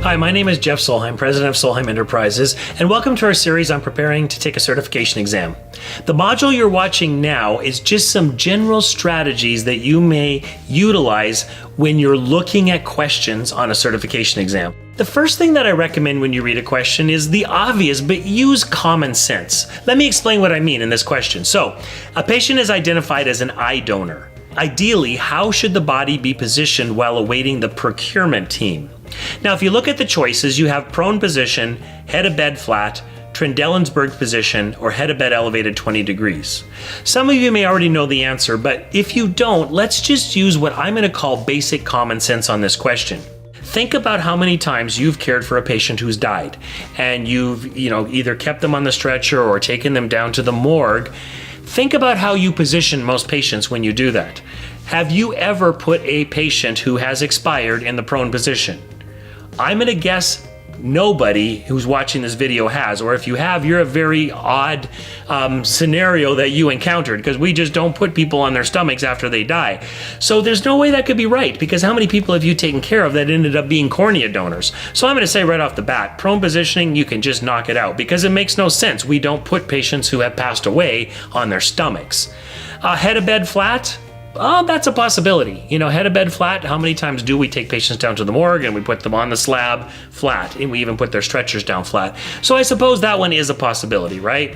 Hi, my name is Jeff Solheim, president of Solheim Enterprises, and welcome to our series on preparing to take a certification exam. The module you're watching now is just some general strategies that you may utilize when you're looking at questions on a certification exam. The first thing that I recommend when you read a question is the obvious, but use common sense. Let me explain what I mean in this question. So, a patient is identified as an eye donor. Ideally, how should the body be positioned while awaiting the procurement team? Now, if you look at the choices, you have prone position, head of bed flat, Trendelenburg position, or head of bed elevated 20 degrees. Some of you may already know the answer, but if you don't, let's just use what I'm going to call basic common sense on this question. Think about how many times you've cared for a patient who's died, and you've either kept them on the stretcher or taken them down to the morgue. Think about how you position most patients when you do that. Have you ever put a patient who has expired in the prone position? I'm going to guess nobody who's watching this video has, or if you have, you're a very odd scenario that you encountered, because we just don't put people on their stomachs after they die. So there's no way that could be right, because how many people have you taken care of that ended up being cornea donors? So I'm going to say right off the bat, prone positioning, you can just knock it out, because it makes no sense. We don't put patients who have passed away on their stomachs. Head of bed flat? Oh, that's a possibility. Head of bed flat, how many times do we take patients down to the morgue and we put them on the slab flat, and we even put their stretchers down flat? So I suppose that one is a possibility, right?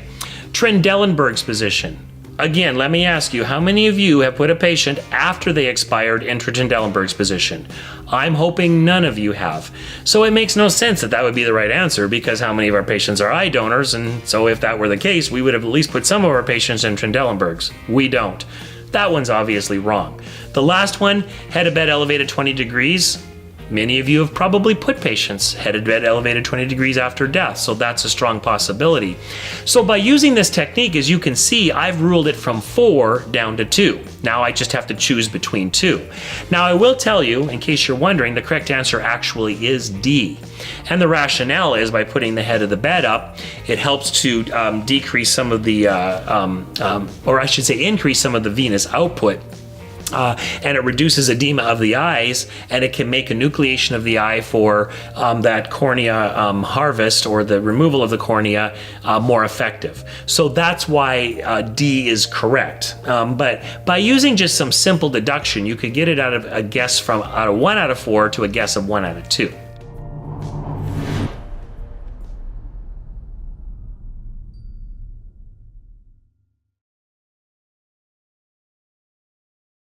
Trendelenburg's position. Again, let me ask you, how many of you have put a patient after they expired into Trendelenburg's position? I'm hoping none of you have. So it makes no sense that that would be the right answer, because how many of our patients are eye donors? And so if that were the case, we would have at least put some of our patients in Trendelenburg's. We don't. That one's obviously wrong. The last one, head of bed elevated 20 degrees. Many of you have probably put patients head of bed elevated 20 degrees after death, so that's a strong possibility. So by using this technique, as you can see, I've ruled it from 4 down to 2. Now I just have to choose between 2. Now I will tell you, in case you're wondering, the correct answer actually is D. And the rationale is, by putting the head of the bed up, it helps to decrease some of the, or I should say increase some of the venous output. And it reduces edema of the eyes, and it can make enucleation of the eye for that cornea harvest, or the removal of the cornea, more effective. So that's why D is correct. But by using just some simple deduction, you could get it out of a guess from out of 1 out of 4 to a guess of 1 out of 2.